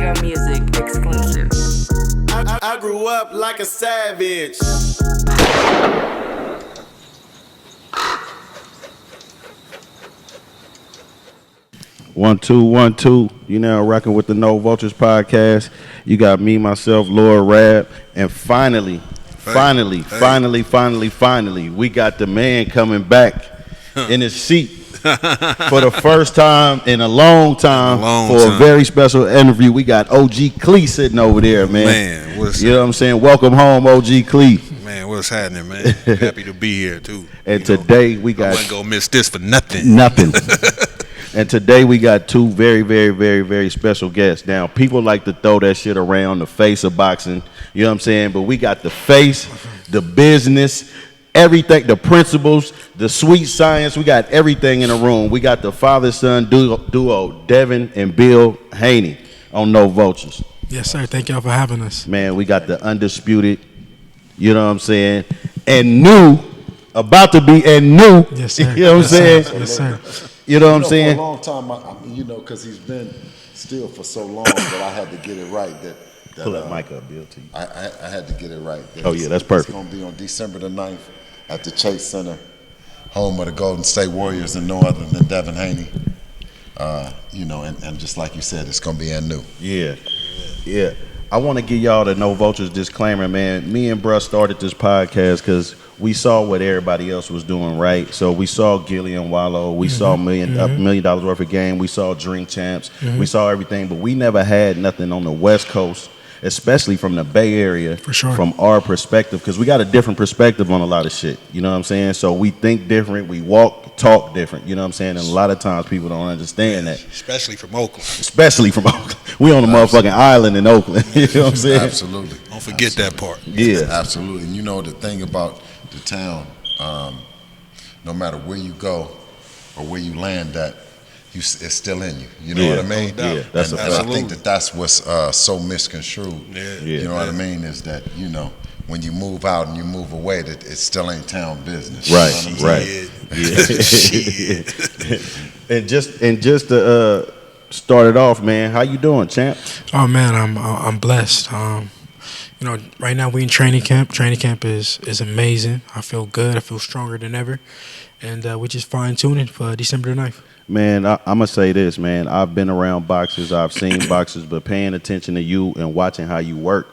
Real Music exclusive. I grew up like a savage. One, two. You now rocking with the No Vultures podcast. You got me, myself, Lord Rab, and finally, we got the man coming back in his seat for the first time in a long time a very special interview. We got OG Clee sitting over there, man. Man, you know what I'm saying? Welcome home, OG Clee. Man, what's happening, man? Happy to be here too. And today we got. I wasn't gonna miss this for nothing. And today we got two very special guests. Now, people like to throw that shit around, the face of boxing, you know what I'm saying? But we got the face, the business, everything, the principles, the sweet science. We got everything in the room. We got the father-son duo, Devin and Bill Haney on No Vultures. Yes, sir. Thank y'all for having us. Man, we got the undisputed, you know what I'm saying, and about to be new. Yes, sir. You know what I'm saying? Yes, sir. You know what I'm saying? For a long time, because he's been still for so long that I had to get it right. That Pull that mic up, Bill, to you. I had to get it right. That's perfect. It's going to be on December the 9th at the Chase Center, home of the Golden State Warriors, and no other than Devin Haney. And just like you said, it's going to be new. Yeah. I want to give y'all the No Vultures disclaimer, man. Me and bruh started this podcast because we saw what everybody else was doing, right? So we saw Gillian Wallow, we saw $1 million worth of game, we saw Drink Champs, we saw everything, but we never had nothing on the West Coast, especially from the Bay Area, for sure, from our perspective, because we got a different perspective on a lot of shit, you know what I'm saying? So we think different, we talk different, you know what I'm saying? And a lot of times people don't understand that. Especially from Oakland. We on a motherfucking island in Oakland, you know what I'm saying? Absolutely. Don't forget that part. Yeah. Absolutely. And you know the thing about the town, no matter where you go or where you land at, it's still in you. You know what I mean? Yeah, that's a fact. I think that's what's so misconstrued. Yeah. You know what I mean? Is that, when you move out and you move away, that it still ain't town business. Right. Yeah. and just to start it off, man, how you doing, champ? Oh man, I'm blessed. Right now we in training camp. Training camp is amazing. I feel good. I feel stronger than ever, and we're just fine tuning for December the 9th. Man, I'm gonna say this, man. I've been around boxers, I've seen boxers, but paying attention to you and watching how you work,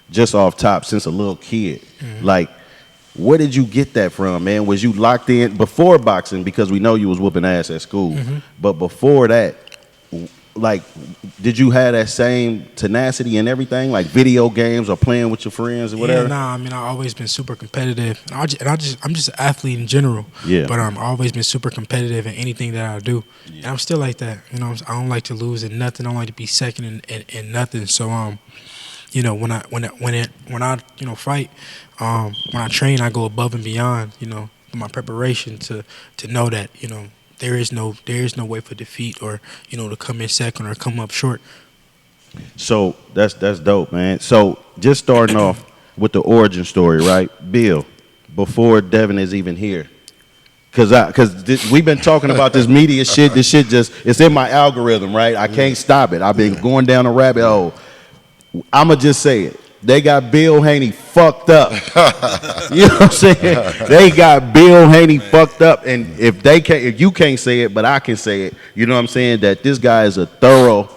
just off top since a little kid. Like, where did you get that from, man? Was you locked in before boxing, because we know you was whooping ass at school, but before that, like, did you have that same tenacity and everything, like video games or playing with your friends or whatever? Yeah, I've always been super competitive, and I'm just an athlete in general. Yeah. But I've always been super competitive in anything that I do. Yeah. And I'm still like that. I don't like to lose in nothing. I don't like to be second in nothing. So when I fight, when I train, I go above and beyond. My preparation to know that there is no way for defeat, or to come in second or come up short. So that's dope, man. So just starting off with the origin story, right, Bill? Before Devin is even here, because we've been talking about this media shit. This shit it's in my algorithm, right? I can't stop it. I've been going down a rabbit hole. I'ma just say it. They got Bill Haney fucked up. You know what I'm saying? They got Bill Haney fucked up. And if you can't say it, but I can say it, you know what I'm saying? That this guy is a thorough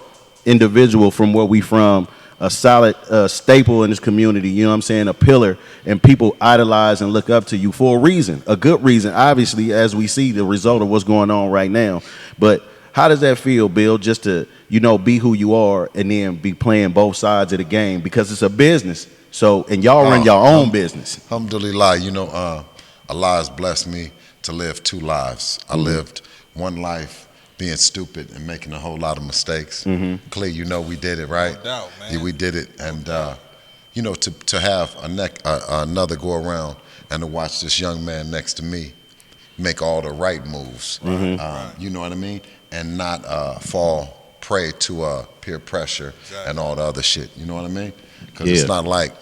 individual from where we from, a solid staple in this community, you know what I'm saying? A pillar, and people idolize and look up to you for a reason, a good reason, obviously, as we see the result of what's going on right now. But how does that feel, Bill, just to, be who you are and then be playing both sides of the game? Because it's a business. So, and y'all run your own business. Alhamdulillah, Allah has blessed me to live two lives. I lived one life being stupid and making a whole lot of mistakes. Clay, we did it, right? No doubt, man. Yeah, we did it. And, to have another go around and to watch this young man next to me make all the right moves, you know what I mean? And not fall prey to peer pressure and all the other shit. You know what I mean? Because it's not like,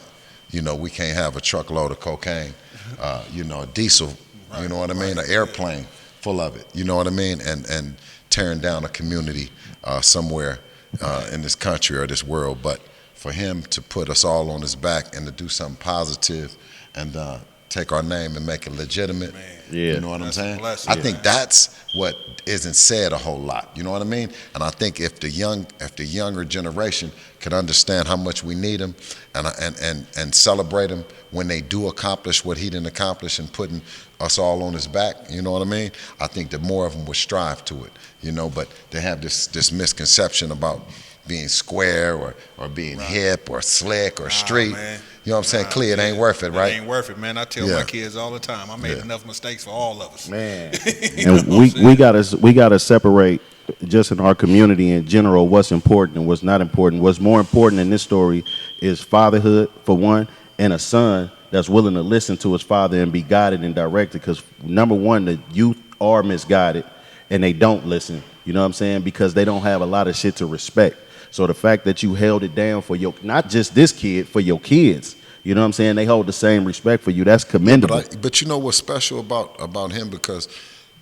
we can't have a truckload of cocaine, a diesel, you know what I mean? An airplane full of it, you know what I mean? And tearing down a community somewhere in this country or this world. But for him to put us all on his back and to do something positive and take our name and make it legitimate, Yeah. you know what I'm That's a saying? blessing, I think that's what isn't said a whole lot. You know what I mean? And I think if the younger generation could understand how much we need him and celebrate him when they do accomplish what he didn't accomplish and putting us all on his back, you know what I mean? I think that more of them would strive to it, you know. But they have this misconception about being square or being hip or slick or street. Man. You know what I'm saying? Clear, it ain't worth it, right? It ain't worth it, man. I tell my kids all the time, I made enough mistakes for all of us. Man. You know And what I'm saying? we gotta separate just in our community in general what's important and what's not important. What's more important in this story is fatherhood, for one, and a son that's willing to listen to his father and be guided and directed. Because number one, the youth are misguided and they don't listen. You know what I'm saying? Because they don't have a lot of shit to respect. So the fact that you held it down for your, not just this kid, for your kids, you know what I'm saying? They hold the same respect for you. That's commendable. But you know what's special about him? Because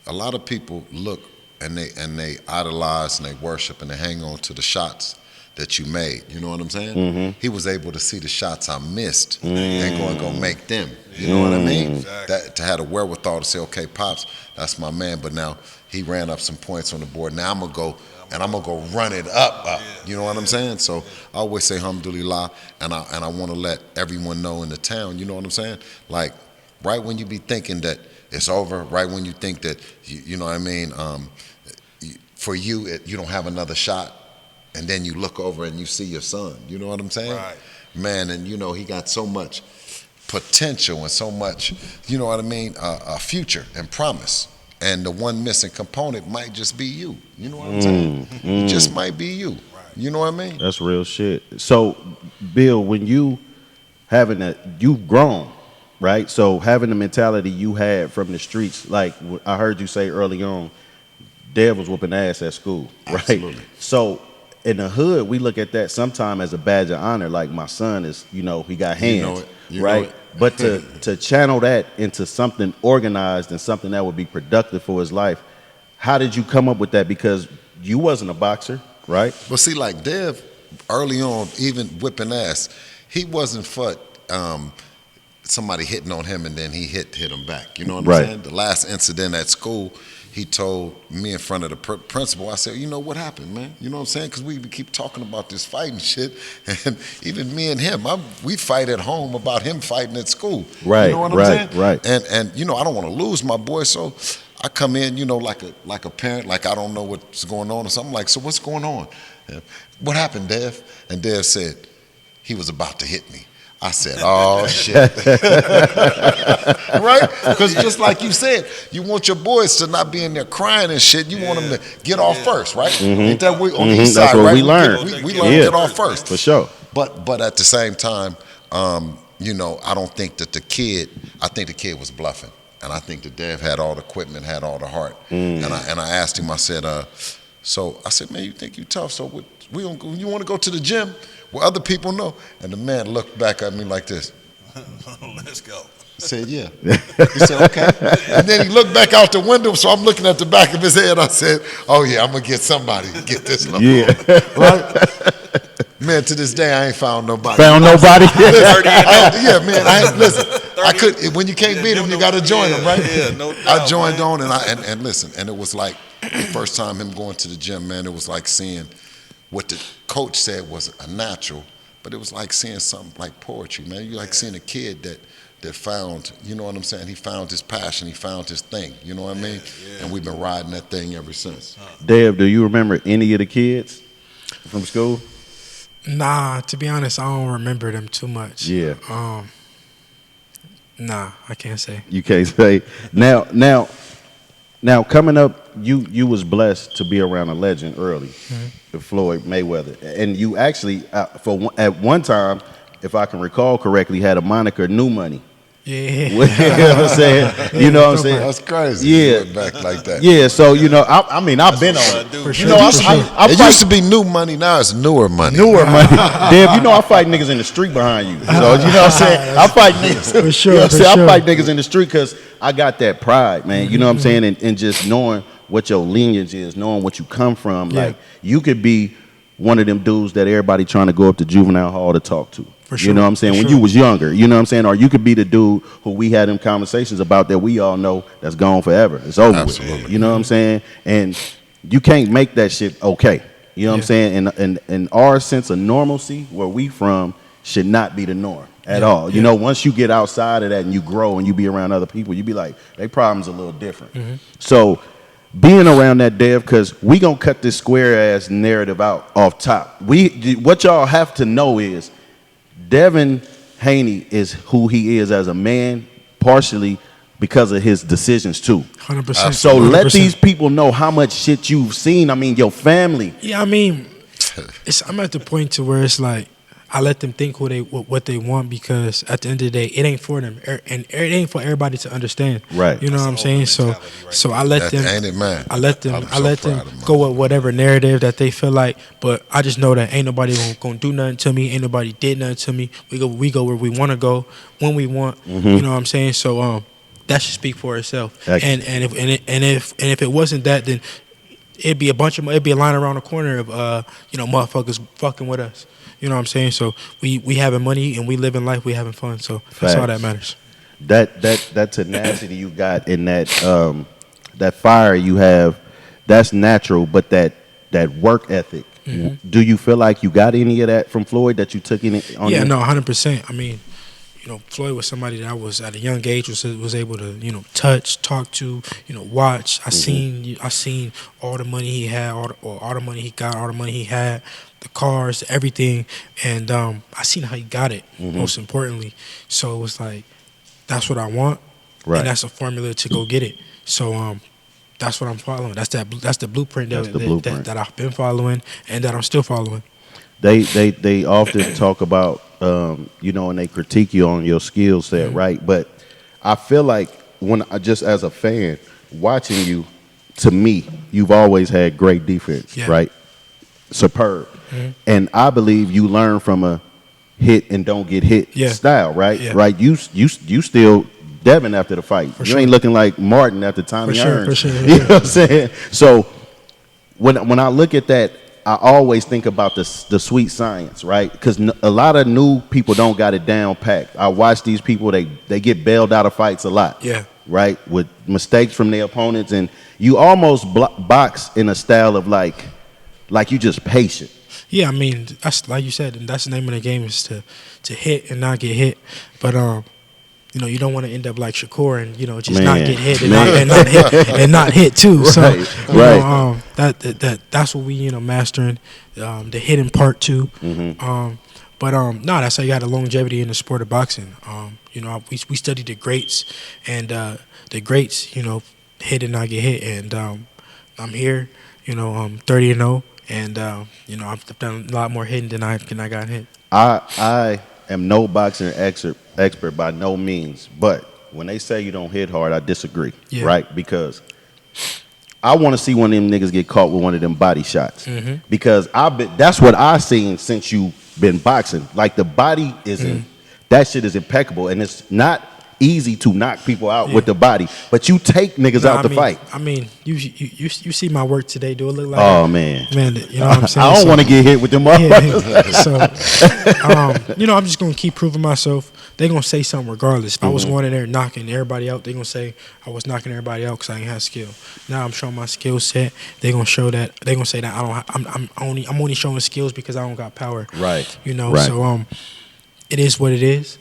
a lot of people look and they idolize and they worship and they hang on to the shots that you made. You know what I'm saying? Mm-hmm. He was able to see the shots I missed and go make them. You know what I mean? Exactly. That to have the wherewithal to say, okay, Pops, that's my man. But now he ran up some points on the board. Now I'm gonna go run it up. You know what I'm saying? So I always say alhamdulillah, and I want to let everyone know in the town. You know what I'm saying? Like right when you be thinking that it's over, right when you think that you know what I mean. For you, you don't have another shot, and then you look over and you see your son. You know what I'm saying? Right. Man, and you know he got so much potential and so much, you know what I mean, a future and promise. And the one missing component might just be you. You know what I'm saying? It just might be you. You know what I mean? That's real shit. So, Bill, when you've grown, right? So having the mentality you had from the streets, like I heard you say early on, Dev was whooping ass at school, right? Absolutely. So in the hood, we look at that sometime as a badge of honor. Like my son is, he got hands, You know right? it. But to channel that into something organized and something that would be productive for his life, how did you come up with that? Because you wasn't a boxer, right? But see, like Dev, early on, even whipping ass, he wasn't for somebody hitting on him and then he hit him back. You know what I'm Right. saying? The last incident at school, he told me in front of the principal, I said, you know what happened, man? You know what I'm saying? Because we keep talking about this fighting shit. And even me and him, we fight at home about him fighting at school. Right, You know what I'm right, saying? right. And you know, I don't want to lose my boy, so I come in, you know, like a parent, like I don't know what's going on or something. Like, so what's going on? What happened, Dev? And Dev said, he was about to hit me. I said, oh, shit. Right? Because just like you said, you want your boys to not be in there crying and shit. You want them to get off first, right? Ain't that we, on the east That's side, what right? we learn. We learn to get off first. For sure. But at the same time, you know, I don't think that I think the kid was bluffing. And I think that Dev had all the equipment, had all the heart. And I asked him, I said, man, you think you tough, so you want to go to the gym where other people know? And the man looked back at me like this. Let's go. I said, yeah. He said, okay. And then he looked back out the window, so I'm looking at the back of his head. I said, oh, yeah, I'm going to get somebody to get this. Yeah. Right? Man, to this day, I ain't found nobody. Found nobody? Yeah, man. Listen, I could. When you can't beat them, you got to join them, right? Yeah, no doubt, I joined man. on, and listen, and it was like the first time him going to the gym, man. It was like seeing what the coach said was a natural, but it was like seeing something like poetry, man. You like seeing a kid that found, you know what I'm saying? He found his passion, he found his thing. You know what I mean? And we've been riding that thing ever since. Dev, do you remember any of the kids from school? Nah, to be honest, I don't remember them too much. Yeah. Nah, I can't say. You can't say. Now, coming up, you was blessed to be around a legend early, Floyd Mayweather, and you actually, at one time, if I can recall correctly, had a moniker "New Money." Yeah. You know what I'm saying? You know what I'm saying? That's crazy. Yeah. Look back like that. Yeah. So I mean, I've been on it. For You sure. know, For sure. I It fight used to be new money, now it's newer money. newer money. Dev, I fight niggas in the street behind you. So, you know what I'm saying? I fight niggas. For sure, You know what I'm for saying? sure. I fight niggas in the street because I got that pride, man. You know what I'm saying? And just knowing what your lineage is, knowing what you come from. Yeah. Like, you could be one of them dudes that everybody trying to go up to juvenile hall to talk to. For sure. You know what I'm saying? For When sure. you was younger, you know what I'm saying? Or you could be the dude who we had them conversations about that we all know that's gone forever. It's over Absolutely. with. You know what I'm saying? And you can't make that shit okay. You know what I'm saying? And our sense of normalcy, where we from, should not be the norm at all. You know, once you get outside of that and you grow and you be around other people, you be like, their problem's a little different. So being around that, Dev, because we gonna cut this square ass narrative out off top. What y'all have to know is Devin Haney is who he is as a man, partially because of his decisions too. 100%. So let 100%. these people know how much shit you've seen. I mean, your family. Yeah, I mean, I'm at the point to where it's like I let them think what they want, because at the end of the day, it ain't for them, and it ain't for everybody to understand. Right. You know what I'm saying? So I let them. Ain't it, man? I let them. I'm I so let proud them of go with whatever narrative that they feel like. But I just know that ain't nobody gonna do nothing to me. Ain't nobody did nothing to me. We go where we want to go when we want. You know what I'm saying? So that should speak for itself. Excellent. And if it wasn't that, then it'd be a line around the corner of motherfuckers fucking with us. You know what I'm saying? So we having money and we living life, we having fun. So that's all that matters. That tenacity you got in that fire you have, that's natural. But that work ethic, do you feel like you got any of that from Floyd that you took in it? Yeah, no, 100%. I mean, Floyd was somebody that I was at a young age was able to touch, talk to, watch. I seen all the money he had, all the money he got, all the money he had, the cars, everything, and I seen how he got it. Most importantly, so it was like that's what I want, Right. and that's a formula to go get it. So that's what I'm following. That's the blueprint that I've been following and that I'm still following. They often talk about and they critique you on your skill set, right? But I feel like just as a fan watching you, to me, you've always had great defense, right? Superb. And I believe you learn from a hit and don't get hit style, right? Yeah. Right? You still Devin after the fight. For you sure. ain't looking like Martin at the time he earned. For sure. You know what I'm saying? So when I look at that, I always think about the sweet science, right? Because a lot of new people don't got it down packed. I watch these people; they get bailed out of fights a lot, right? With mistakes from their opponents, and you almost box in a style of like you just patient. Yeah, I mean, that's like you said, and that's the name of the game, is to hit and not get hit. But you don't want to end up like Shakur and just not get hit and not hit too. So that's what we mastering the hitting part too. But that's how you got a longevity in the sport of boxing. We studied the greats, and the greats hit and not get hit, and I'm here. I'm 30-0, and I've done a lot more hitting than I got hit. I am no boxing expert by no means, but when they say you don't hit hard, I disagree, right? Because I want to see one of them niggas get caught with one of them body shots, because that's what I seen since you been boxing. Like the body that shit is impeccable, and it's not easy to knock people out with the body, but you take niggas out the fight. I mean, you see my work today. Do it look like? Oh man, you know what I'm saying? I don't want to get hit with them motherfuckers. So, I'm just gonna keep proving myself. They gonna say something regardless. If I was going in there knocking everybody out, they gonna say I was knocking everybody out because I ain't have skill. Now I'm showing my skill set. They gonna show that. They gonna say that I'm only showing skills because I don't got power. Right. So it is what it is.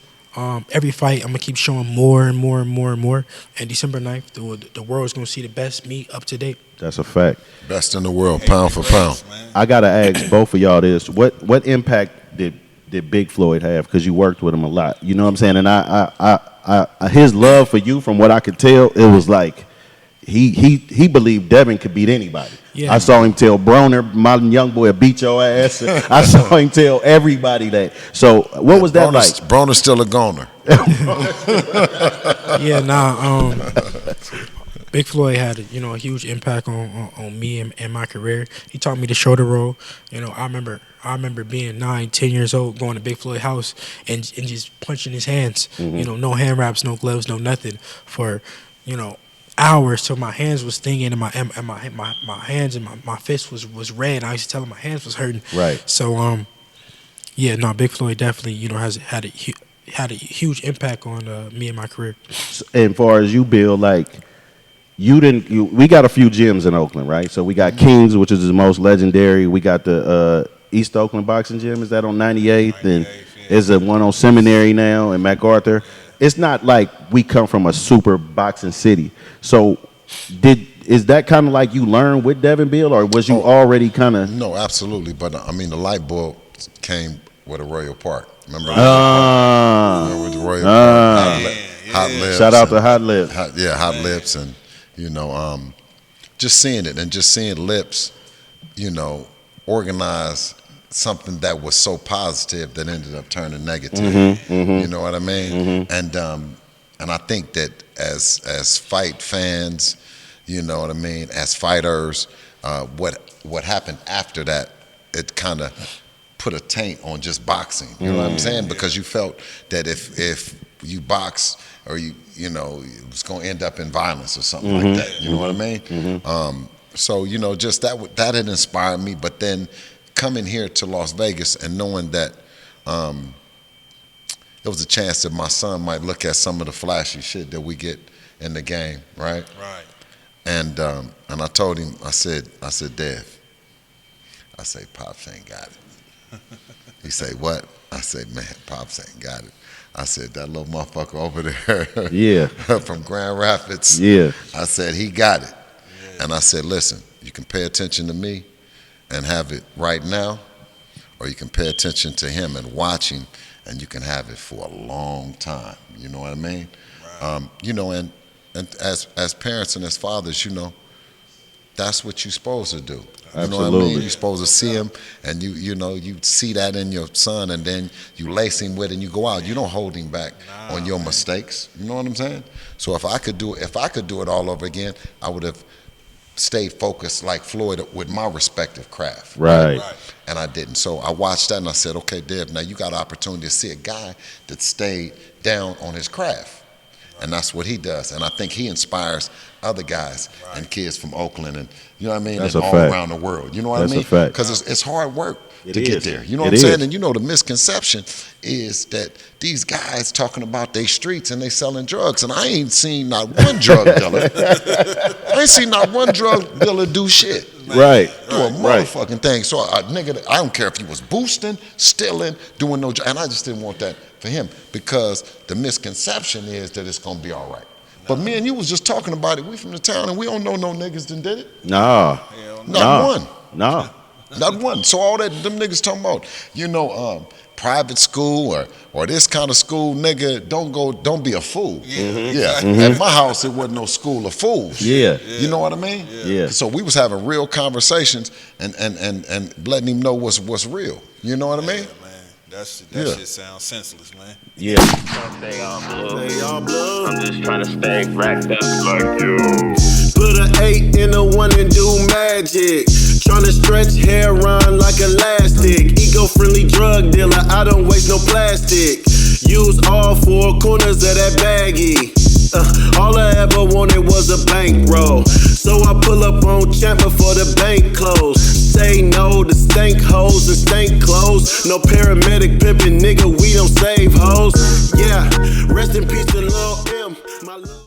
Every fight, I'm gonna keep showing more and more and more and more. And December 9th, the world's gonna see the best me up to date. That's a fact. Best in the world, pound for pound. I gotta ask both of y'all this: what impact did Big Floyd have? Because you worked with him a lot. You know what I'm saying? And I his love for you, from what I could tell, it was like he believed Devin could beat anybody. Yeah. I saw him tell Broner, my young boy, beat your ass. I saw him tell everybody that. So what was that like? Broner's still a goner. Big Floyd had a huge impact on me and my career. He taught me the shoulder roll. I remember being 9, 10 years old, going to Big Floyd's house and just punching his hands. No hand wraps, no gloves, no nothing, for hours till my hands was stinging and my hands and my fist was red. I used to tell him my hands was hurting. Right. So yeah, no, Big Floyd definitely, you know, had a huge impact on me and my career. And far as you, Bill, like we got a few gyms in Oakland, right? So we got Kings, which is the most legendary. We got the East Oakland Boxing Gym. Is that on 98th? And there's a one on Seminary now in MacArthur. It's not like we come from a super boxing city. So is that kind of like you learned with Devin Bill, or was you already kind of? No, absolutely. But I mean, the light bulb came with a Royal Park. Remember? Remember the Royal Park? Hot Lips. Shout out to Hot Lips. Hot Lips, and you know, just seeing it and just seeing Lips, you know, organize something that was so positive that ended up turning negative. You know what I mean? And I think that as fight fans, you know what I mean, as fighters, what happened after that, it kind of put a taint on just boxing. You know what I'm saying? Because you felt that if you box or you know, it was going to end up in violence or something like that. You know what I mean? So you know, just that had inspired me. But then coming here to Las Vegas and knowing that there was a chance that my son might look at some of the flashy shit that we get in the game, right? Right. And I told him, I said, Dev, I say, Pops ain't got it. He say, what? I said, man, Pops ain't got it. I said, that little motherfucker over there, yeah, from Grand Rapids, yeah. I said, he got it. Yeah. And I said, listen, you can pay attention to me and have it right now, or you can pay attention to him and watch him, and you can have it for a long time. You know what I mean? Right. You know, and as parents and as fathers, you know, that's what you're supposed to do. You Absolutely. know what I mean? You're supposed to see him, and you know, you see that in your son, and then you lace him with it and you go out. You don't hold him back on your mistakes. You know what I'm saying? So if I could do it all over again, I would have stayed focused like Floyd with my respective craft. Right. And I didn't. So I watched that and I said, okay, Dev, now you got an opportunity to see a guy that stayed down on his craft. And that's what he does. And I think he inspires other guys and kids from Oakland and, you know what I mean, and all around the world. You know what I mean? Because it's hard work to get there. You know what I'm saying? And you know the misconception is that these guys talking about they streets and they selling drugs. And I ain't seen not one drug dealer. I ain't seen not one drug dealer do shit. Right. Do a motherfucking thing. So a nigga, I don't care if he was boosting, stealing, doing no job. And I just didn't want that for him because the misconception is that it's going to be all right. But me and you was just talking about it. We from the town and we don't know no niggas that did it. No. Not one. No. Not one. So all that them niggas talking about, you know, private school or this kind of school, nigga, don't be a fool. At my house it wasn't no school of fools. You know what I mean? So we was having real conversations and letting him know what's real. You know what I mean? That shit sounds senseless, man. Stay on blue. I'm just trying to stay racked up like you. Put an 8 in a 1 and do magic. Tryna stretch hair on like elastic. Eco-friendly drug dealer, I don't waste no plastic. Use all 4 corners of that baggie. All I ever wanted was a bankroll. So I pull up on Champ before the bank close. Say no to stank hoes and stank clothes. No paramedic pimpin', nigga, we don't save hoes. Yeah, rest in peace to Lil'